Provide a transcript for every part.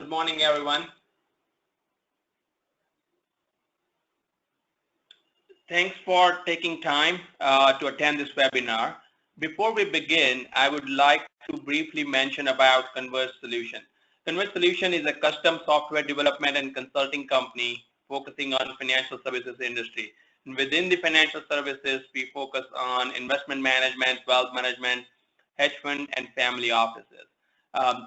Good morning, everyone. Thanks for taking time to attend this webinar. Before we begin, I would like to briefly mention about ConvergeSol. ConvergeSol is a custom software development and consulting company focusing on financial services industry. And within the financial services, we focus on investment management, wealth management, hedge fund, and family offices.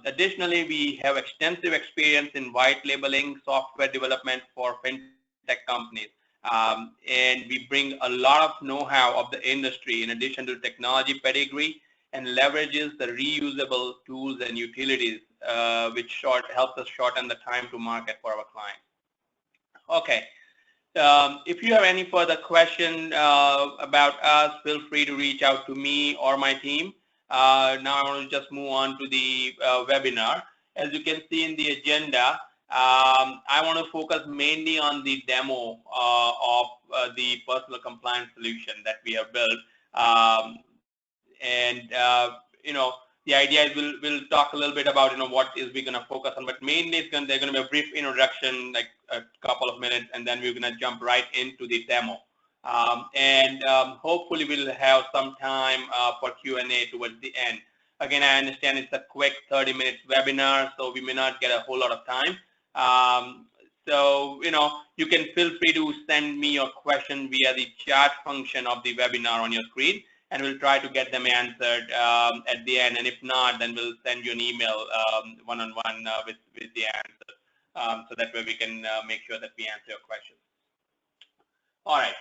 Additionally, we have extensive experience in white labeling software development for fintech companies. And we bring a lot of know-how of the industry in addition to technology pedigree, and leverages the reusable tools and utilities, which helps us shorten the time to market for our clients. Okay. If you have any further question about us, feel free to reach out to me or my team. Now I want to just move on to the webinar. As you can see in the agenda, I want to focus mainly on the demo of the personal compliance solution that we have built. The idea is we'll talk a little bit about what is we going to focus on, but mainly there's going to be a brief introduction, like a couple of minutes, and then we're going to jump right into the demo. Hopefully we'll have some time for Q&A towards the end. Again, I understand it's a quick 30 minutes webinar, so we may not get a whole lot of time. You can feel free to send me your question via the chat function of the webinar on your screen, and we'll try to get them answered at the end. And if not, then we'll send you an email one-on-one with the answer, so that way we can make sure that we answer your questions. All right.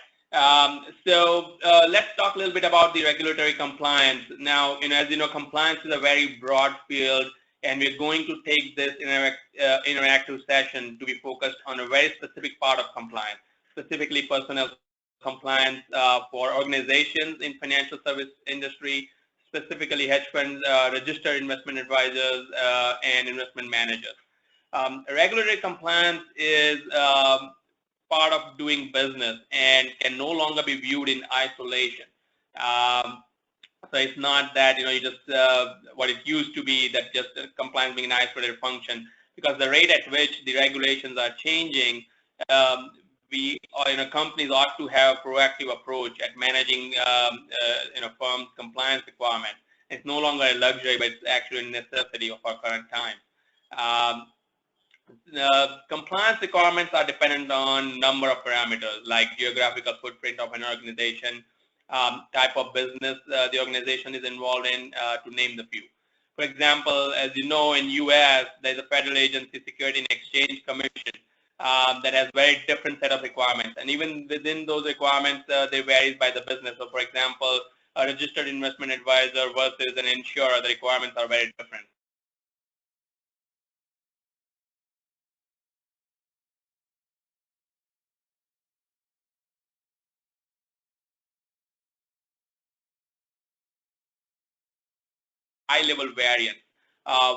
Let's talk a little bit about the regulatory compliance. Now, as you know, compliance is a very broad field, and we're going to take this interactive session to be focused on a very specific part of compliance, specifically personnel compliance for organizations in financial service industry, specifically hedge funds, registered investment advisors, and investment managers. Regulatory compliance is part of doing business and can no longer be viewed in isolation. So it's not that you just what it used to be, that just compliance being an isolated function, because the rate at which the regulations are changing, companies ought to have a proactive approach at managing firms' compliance requirements. It's no longer a luxury, but it's actually a necessity of our current time. Compliance requirements are dependent on number of parameters, like geographical footprint of an organization, type of business the organization is involved in, to name the few. For example, as you know, in U.S., there's a federal agency, Security and Exchange Commission, that has very different set of requirements. And even within those requirements, they vary by the business. So, for example, a registered investment advisor versus an insurer, the requirements are very different. High-level variance.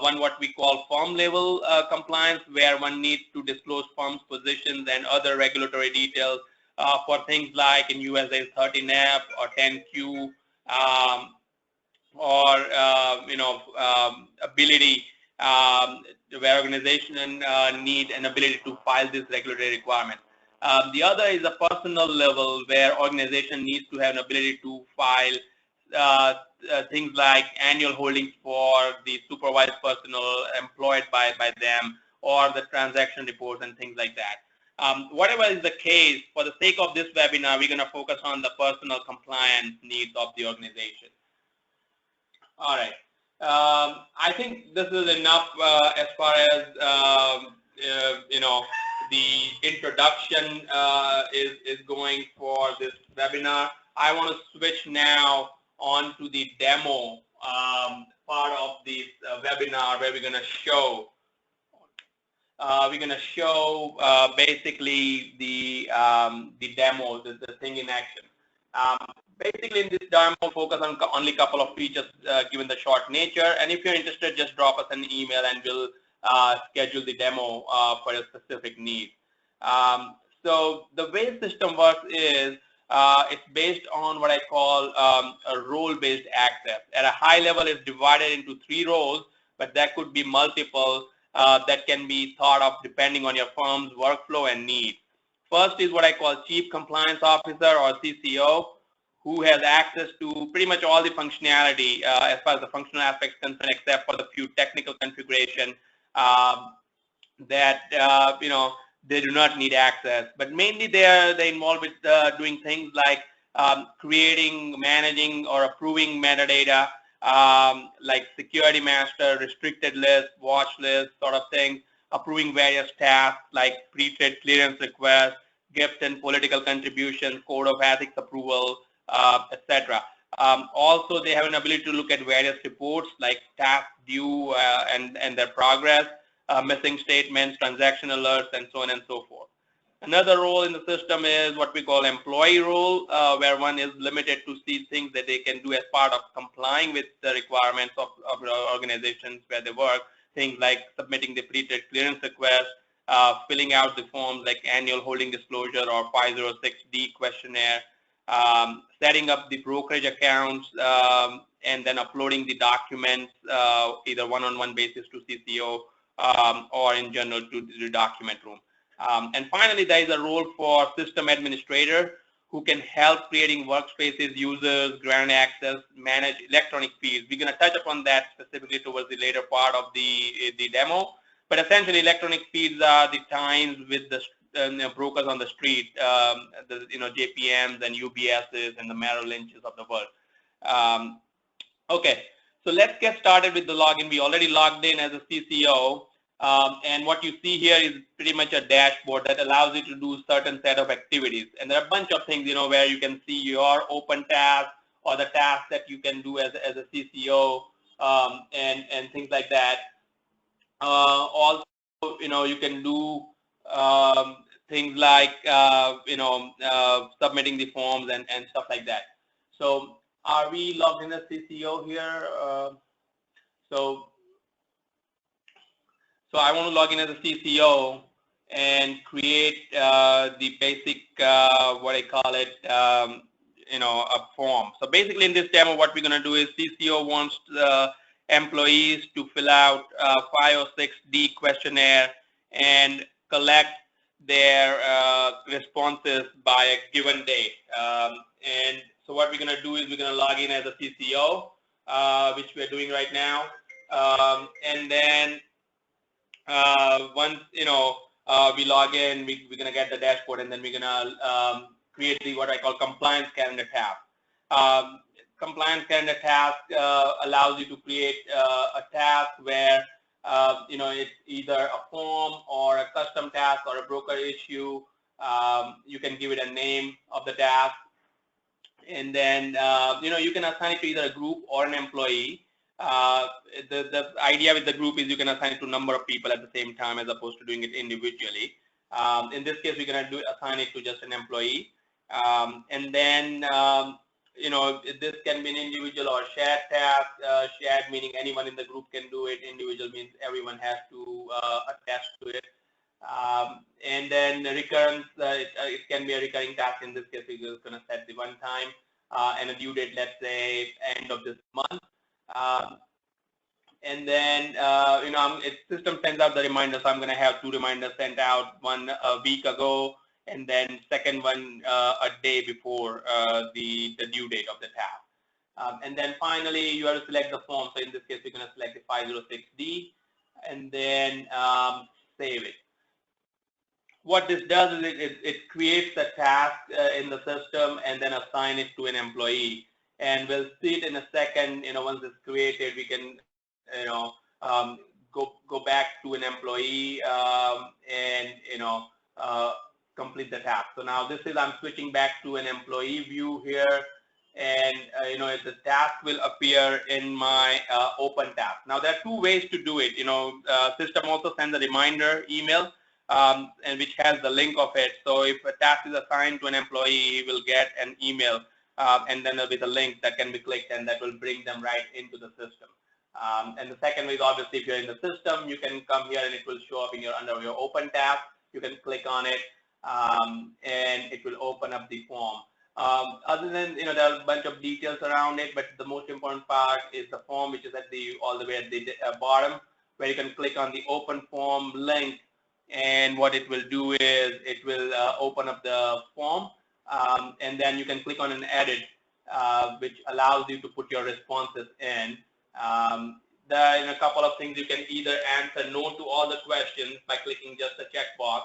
One what we call firm-level compliance, where one needs to disclose firm's positions and other regulatory details for things like in US there's 13F or 10Q, ability where organization need an ability to file this regulatory requirement. The other is a personal level, where organization needs to have an ability to file things like annual holdings for the supervised personnel employed by them, or the transaction reports and things like that. Whatever is the case, for the sake of this webinar, we're going to focus on the personal compliance needs of the organization. All right. I think this is enough as far as the introduction is going for this webinar. I want to switch now on to the demo part of this webinar, where we're going to show basically the demo, the thing in action. Basically, in this demo, focus on only a couple of features given the short nature. And if you're interested, just drop us an email and we'll schedule the demo for a specific need. So the way the system works is it's based on what I call a role-based access. At a high level, it's divided into 3 roles, but that could be multiple. that can be thought of depending on your firm's workflow and needs. First is what I call Chief Compliance Officer or CCO, who has access to pretty much all the functionality as far as the functional aspects concerned, except for the few technical configuration that they do not need access. But mainly they're involved with doing things like creating, managing, or approving metadata, like security master, restricted list, watch list sort of thing, approving various tasks like pre-trade clearance requests, gift and political contributions, code of ethics approval, etc. Also, they have an ability to look at various reports like task due and their progress, missing statements, transaction alerts, and so on and so forth. Another role in the system is what we call employee role, where one is limited to see things that they can do as part of complying with the requirements of organizations where they work, things like submitting the pre-trade clearance request, filling out the forms like annual holding disclosure or 506D questionnaire, setting up the brokerage accounts, and then uploading the documents either one-on-one basis to CCO or in general to the document room. And finally, there is a role for system administrator who can help creating workspaces, users, grant access, manage electronic feeds. We're going to touch upon that specifically towards the later part of the demo. But essentially, electronic feeds are the times with the brokers on the street, the JPMs and UBSs and the Merrill Lynches of the world. Okay, so let's get started with the login. We already logged in as a CCO. And what you see here is pretty much a dashboard that allows you to do a certain set of activities. And there are a bunch of things, where you can see your open tasks or the tasks that you can do as a CCO and things like that. Also, you can do things like, submitting the forms and stuff like that. So are we logged in as CCO here? So I want to log in as a CCO and create the basic, what I call it, a form. So basically in this demo, what we're going to do is CCO wants the employees to fill out 506D questionnaire and collect their responses by a given date. And so what we're going to do is we're going to log in as a CCO, which we're doing right now. And then once we log in, we're going to get the dashboard, and then we're going to create the what I call compliance calendar tab. Compliance calendar task allows you to create a task where it's either a form or a custom task or a broker issue. You can give it a name of the task, and then you can assign it to either a group or an employee. The idea with the group is you can assign it to a number of people at the same time as opposed to doing it individually. In this case, we're going to assign it to just an employee. And then, this can be an individual or shared task. Shared meaning anyone in the group can do it. Individual means everyone has to attach to it. And then recurrence, it can be a recurring task. In this case, we're just going to set the one time and a due date, let's say end of this month. And then, system sends out the reminder. So I'm going to have 2 reminders sent out, one a week ago, and then second one a day before the due date of the task. And then finally, you have to select the form. So in this case, we're going to select the 506D and then save it. What this does is it creates a task in the system and then assign it to an employee. And we'll see it in a second. Once it's created, we can, go back to an employee and complete the task. So now I'm switching back to an employee view here, and the task will appear in my open task. Now there are 2 ways to do it. System also sends a reminder email, and which has the link of it. So if a task is assigned to an employee, he will get an email. And then there'll be the link that can be clicked, and that will bring them right into the system. And the second way is obviously if you're in the system, you can come here and it will show up under your open tab. You can click on it, and it will open up the form. Other than, there are a bunch of details around it, but the most important part is the form, which is all the way at the bottom, where you can click on the open form link, and what it will do is it will open up the form, and then you can click on an edit, which allows you to put your responses in. In a couple of things, you can either answer no to all the questions by clicking just a checkbox,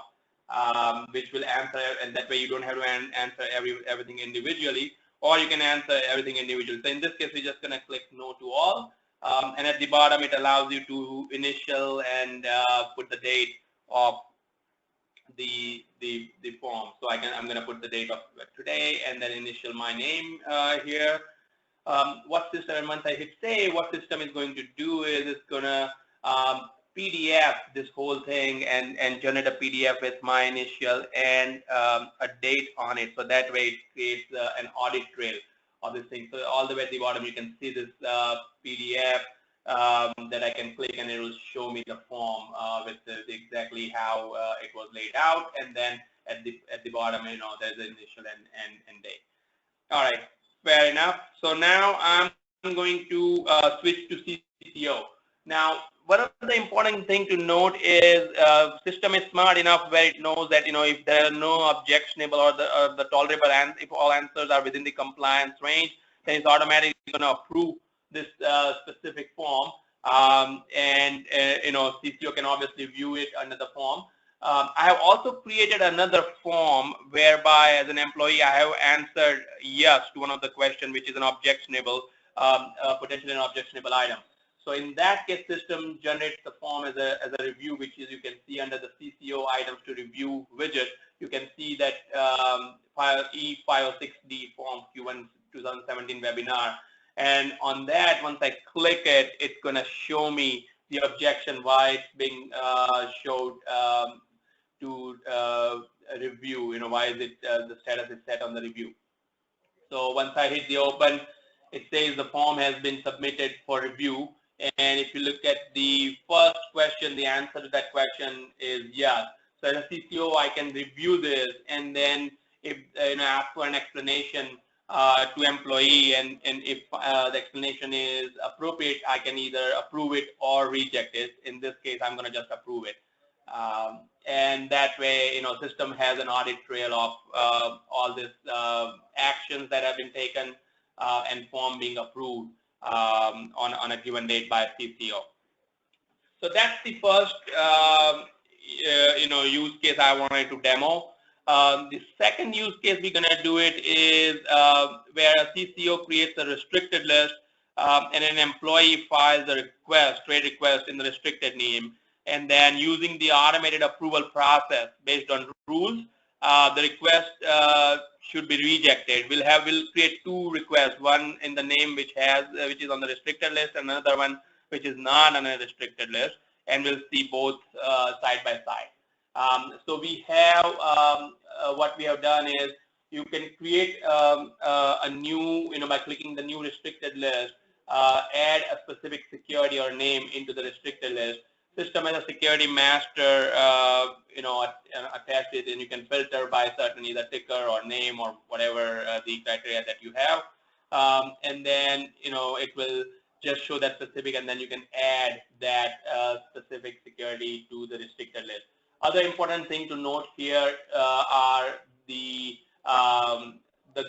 which will answer, and that way you don't have to answer everything individually, or you can answer everything individually. So in this case, we're just going to click no to all, and at the bottom, it allows you to initial and put the date of the form. So I'm going to put the date of today and then initial my name here. What system, and once I hit save, what system is going to do is it's going to PDF this whole thing and generate a PDF with my initial and a date on it. So that way it creates an audit trail of this thing. So all the way at the bottom, you can see this PDF that I can click, and it will show me the form with exactly how it was laid out. And then at the bottom, there's the initial and date. All right, fair enough. So now I'm going to switch to CCO. Now, one of the important thing to note is system is smart enough where it knows that if there are no objectionable or the tolerable, and if all answers are within the compliance range, then it's automatically going to approve this specific form, and CCO can obviously view it under the form. I have also created another form whereby, as an employee, I have answered yes to one of the questions, which is an objectionable, potentially an objectionable item. So in that case, system generates the form as a review, which is, you can see under the CCO items to review widget. You can see that file E506D form Q1 2017 webinar. And on that, once I click it, it's going to show me the objection, why it's being showed to review, why is it the status is set on the review. So once I hit the open, it says the form has been submitted for review. And if you look at the first question, the answer to that question is yes. So as a CCO, I can review this, and then if ask for an explanation to employee, and if the explanation is appropriate, I can either approve it or reject it. In this case, I'm going to just approve it. And that way, system has an audit trail of all these actions that have been taken and form being approved on a given date by CCO. So that's the first use case I wanted to demo. The second use case we're going to do it is where a CCO creates a restricted list and an employee files a trade request in the restricted name, and then using the automated approval process based on rules, the request should be rejected. We'll create two requests, one in the name which is on the restricted list, and another one which is not on a restricted list, and we'll see both side by side. So we have what we have done is you can create a new, by clicking the new restricted list, add a specific security or name into the restricted list. System has a security master, attached it, and you can filter by certain either ticker or name or whatever the criteria that you have, and then it will just show that specific, and then you can add that specific security to the restricted list. Other important thing to note here are the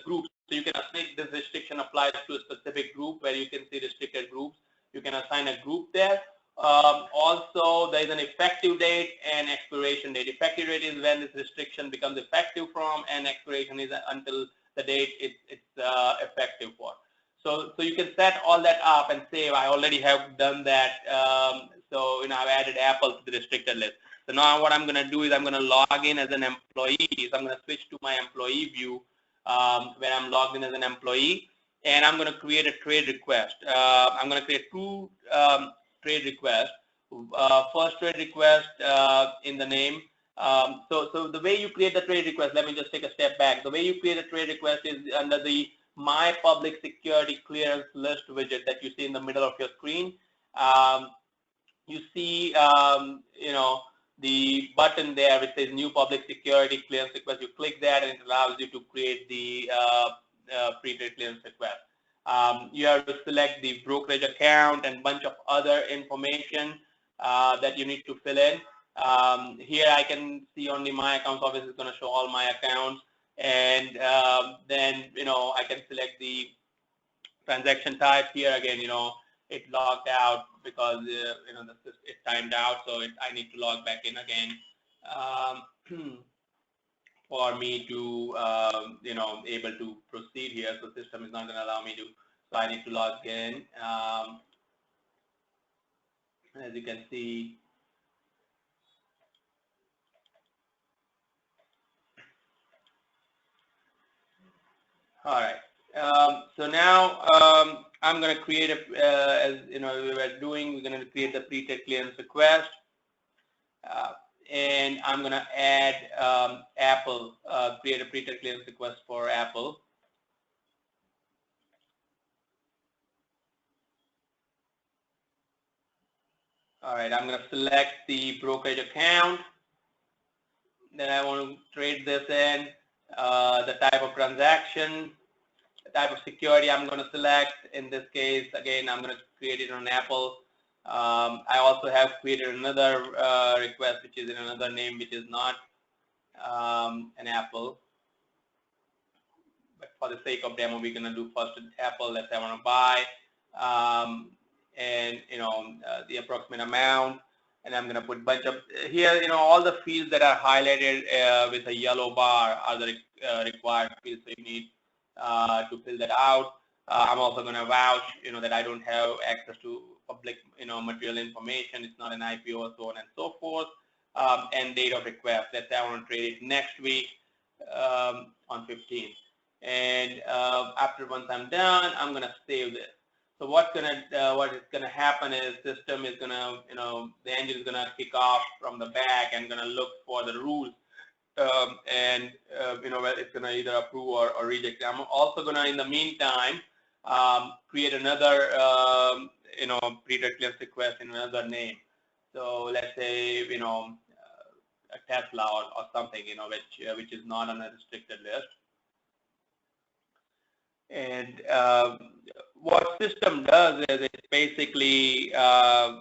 groups. So you can assign this restriction applies to a specific group where you can see restricted groups. You can assign a group there. Also, there is an effective date and expiration date. Effective date is when this restriction becomes effective from, and expiration is until the date it's effective for. So you can set all that up and save. I already have done that. So I've added Apple to the restricted list. So now what I'm going to do is I'm going to log in as an employee. So I'm going to switch to my employee view where I'm logged in as an employee, and I'm going to create a trade request. I'm going to create two trade requests. First trade request in the name. So the way you create the trade request, let me just take a step back. The way you create a trade request is under the My Public Security Clearance List widget that you see in the middle of your screen. You see, the button there which says New Public Security Clearance Request. You click that, and it allows you to create the pre-trade clearance request. You have to select the brokerage account and bunch of other information that you need to fill in. Here I can see only my accounts. Obviously, it's going to show all my accounts, and then I can select the transaction type. Here again, it logged out because it timed out, so I need to log back in again. For me to able to proceed here. So system is not going to allow me to. So I need to log in. As you can see, all right. So now I'm going to create a, as we were doing, we're going to create the pre-trade clearance request. And I'm going to add Apple, create a pre-trade clearance request for Apple. All right, I'm going to select the brokerage account that I want to trade this in, the type of transaction, the type of security I'm going to select. In this case, again, I'm going to create it on Apple. I also have created another request, which is in another name, which is not an Apple. But for the sake of demo, we're going to do first Apple. Let's say I want to buy, and the approximate amount. And I'm going to put a bunch of here, all the fields that are highlighted with a yellow bar are the required fields. So you need to fill that out. I'm also going to vouch, that I don't have access to public, material information. It's not an IPO, so on and so forth. And date of request. Let's say I want to trade it next week on 15th. And after once I'm done, I'm going to save this. So what is gonna happen is system is gonna, the engine is gonna kick off from the back and gonna look for the rules, and where it's gonna either approve or reject. I'm also gonna, in the meantime, create another, pre-trade clearance request in another name. So let's say, a Tesla or something, which is not on a restricted list. And what system does is it basically, there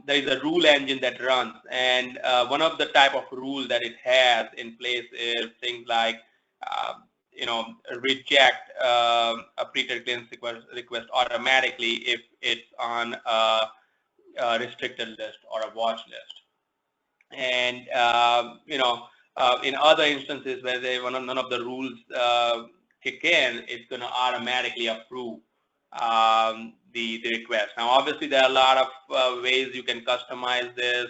is a rule engine that runs, and one of the type of rule that it has in place is things like, reject a pre-trade clearance request automatically if it's on a restricted list or a watch list. And in other instances where none of the rules kick in, it's going to automatically approve the request. Now, obviously, there are a lot of ways you can customize this.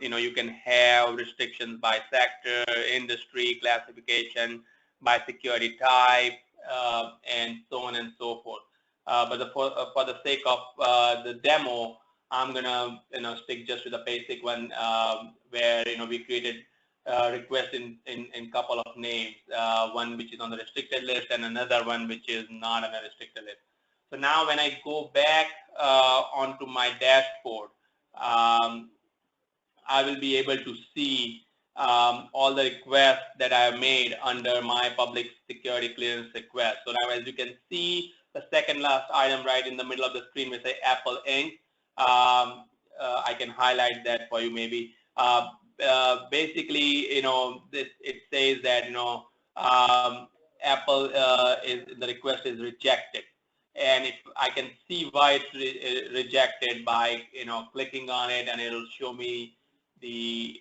You can have restrictions by sector, industry, classification, by security type, and so on and so forth. But for the sake of the demo, I'm gonna stick just to the basic one where we created request in couple of names, one which is on the restricted list and another one which is not on a restricted list. So now when I go back onto my dashboard, I will be able to see all the requests that I have made under my public security clearance request. So now as you can see, the second last item right in the middle of the screen will say Apple Inc. I can highlight that for you maybe. Basically, it says that, Apple the request is rejected. And if I can see why it's rejected by, clicking on it, and it'll show me the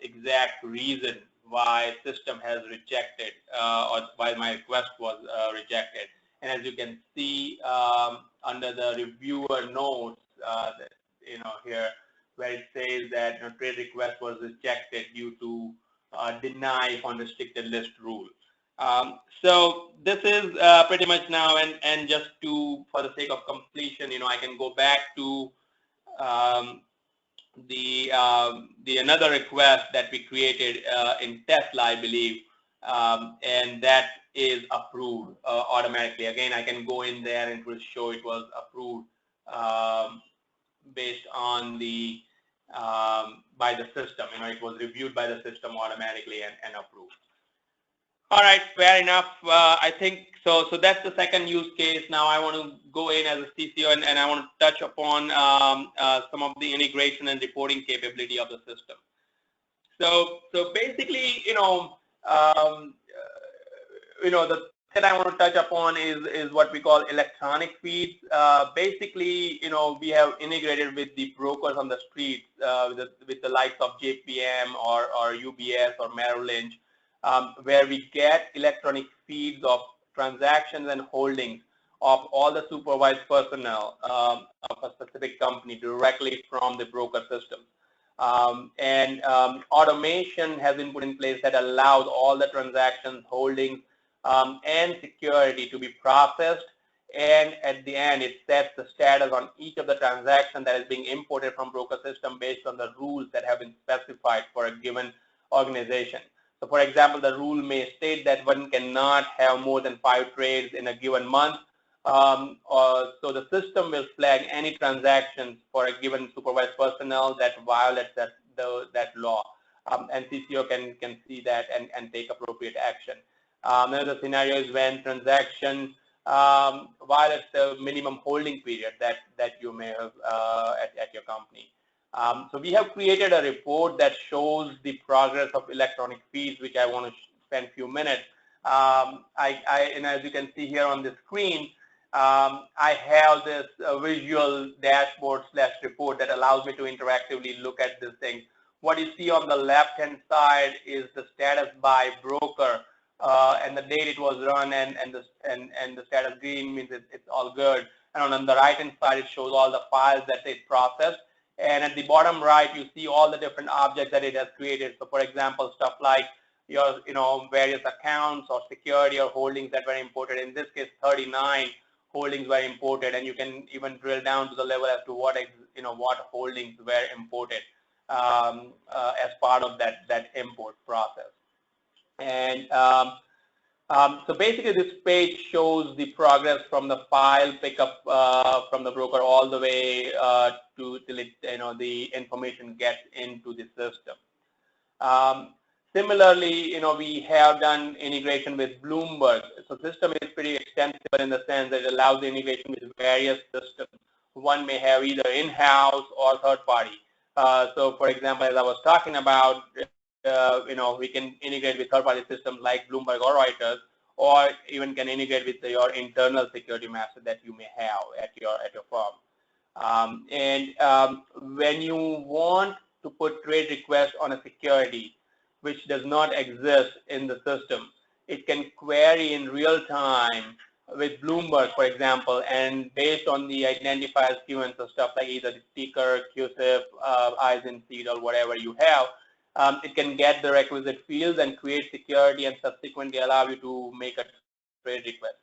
exact reason why system has rejected or why my request was rejected. And as you can see under the reviewer notes, here, where it says that trade request was rejected due to deny on restricted list rule. So this is pretty much now, and just for the sake of completion, I can go back to the another request that we created in Tesla, I believe, and that is approved automatically. Again, I can go in there and it will show it was approved based on the by the system. It was reviewed by the system automatically and approved. All right, fair enough. I think so. So that's the second use case. Now I want to go in as a CCO and I want to touch upon some of the integration and reporting capability of the system. So basically, the that I want to touch upon is what we call electronic feeds. Basically, we have integrated with the brokers on the streets, with the likes of JPM or UBS or Merrill Lynch, where we get electronic feeds of transactions and holdings of all the supervised personnel of a specific company directly from the broker system. Automation has been put in place that allows all the transactions, holdings, and security to be processed, and at the end it sets the status on each of the transactions that is being imported from broker system based on the rules that have been specified for a given organization. So for example, the rule may state that one cannot have more than 5 trades in a given month. So the system will flag any transactions for a given supervised personnel that violates that law. And CCO can see that and take appropriate action. Another scenario is when transaction violates the minimum holding period that you may have at your company. So we have created a report that shows the progress of electronic feeds, which I want to spend a few minutes. And as you can see here on the screen, I have this visual dashboard / report that allows me to interactively look at this thing. What you see on the left-hand side is the status by broker, and the date it was run, and the status green means it's all good. And on the right-hand side, it shows all the files that it processed. And at the bottom right, you see all the different objects that it has created. So for example, stuff like your, various accounts or security or holdings that were imported. In this case, 39 holdings were imported, and you can even drill down to the level as to what holdings were imported as part of that import process. And so basically, this page shows the progress from the file pickup from the broker all the way to till it, the information gets into the system. Similarly, we have done integration with Bloomberg. So system is pretty extensive in the sense that it allows the integration with various systems. One may have either in-house or third-party. So for example, as I was talking about, we can integrate with third-party systems like Bloomberg or Reuters, or even can integrate with your internal security master that you may have at your firm. When you want to put trade requests on a security which does not exist in the system, it can query in real time with Bloomberg, for example, and based on the identifiers given, so stuff like either the sticker, QSIP, eyes in seed, or whatever you have, it can get the requisite fields and create security and subsequently allow you to make a trade request.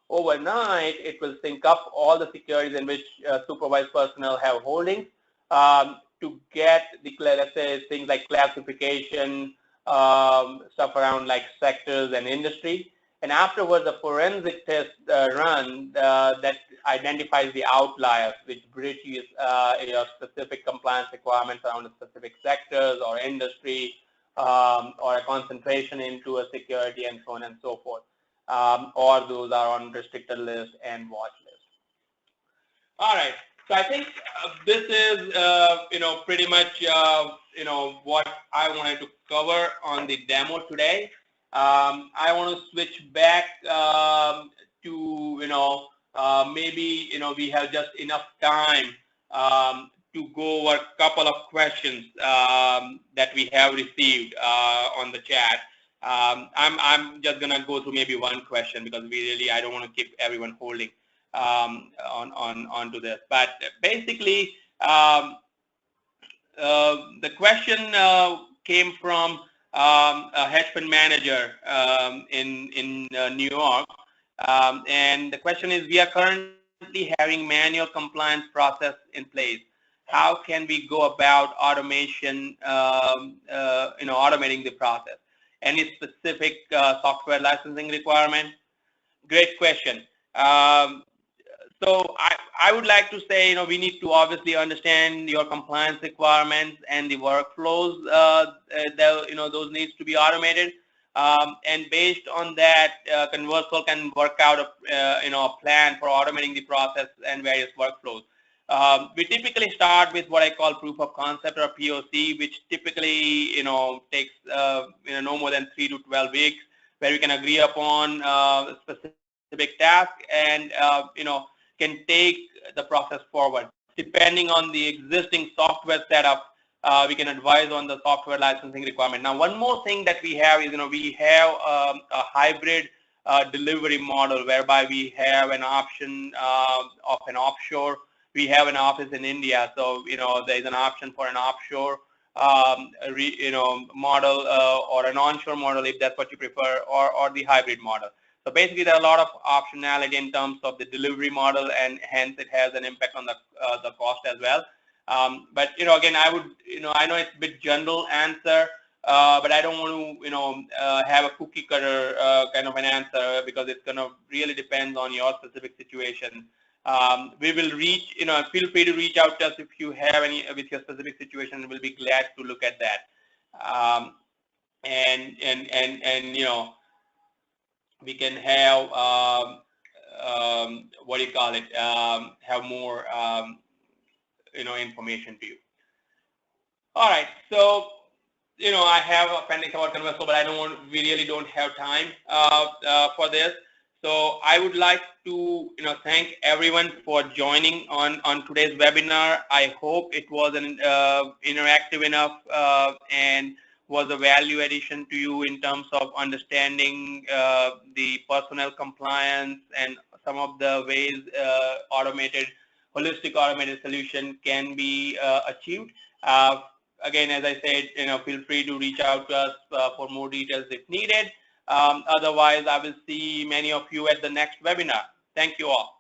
Overnight, it will sync up all the securities in which supervised personnel have holdings to get the, let's say, things like classification, stuff around like sectors and industry. And afterwards, a forensic test run that identifies the outliers, which breaches your specific compliance requirements around the specific sectors or industry, or a concentration into a security and so on and so forth. Or those are on restricted list and watch list. All right. So I think this is, pretty much, what I wanted to cover on the demo today. I want to switch back to, maybe, we have just enough time to go over a couple of questions that we have received on the chat. I'm just going to go through maybe one question because I don't want to keep everyone holding onto this. But basically, the question came from a hedge fund manager in New York, and the question is: we are currently having manual compliance process in place. How can we go about automation? Automating the process. Any specific software licensing requirement? Great question. So I would like to say, we need to obviously understand your compliance requirements and the workflows that, those needs to be automated. And based on that, ConvergeSol can work out a plan for automating the process and various workflows. We typically start with what I call proof of concept or POC, which typically takes no more than 3 to 12 weeks, where we can agree upon a specific task and can take the process forward. Depending on the existing software setup, we can advise on the software licensing requirement. Now, one more thing that we have is, we have a hybrid delivery model whereby we have an option of an offshore. We have an office in India, so there is an option for an offshore model or an onshore model if that's what you prefer, or the hybrid model. So basically, there are a lot of optionality in terms of the delivery model, and hence it has an impact on the cost as well. But again, I would I know it's a bit general answer, but I don't want to have a cookie cutter kind of an answer, because it's going to really depend on your specific situation. We will reach, feel free to reach out to us if you have any with your specific situation. We'll be glad to look at that. And we can have what do you call it? Have more information to you. All right, so I have appendix about ConvergeSol, but we really don't have time for this. So I would like to thank everyone for joining on today's webinar. I hope it was an interactive enough and was a value addition to you in terms of understanding the personnel compliance and some of the ways holistic automated solution can be achieved. Again, as I said, feel free to reach out to us for more details if needed. Otherwise, I will see many of you at the next webinar. Thank you all.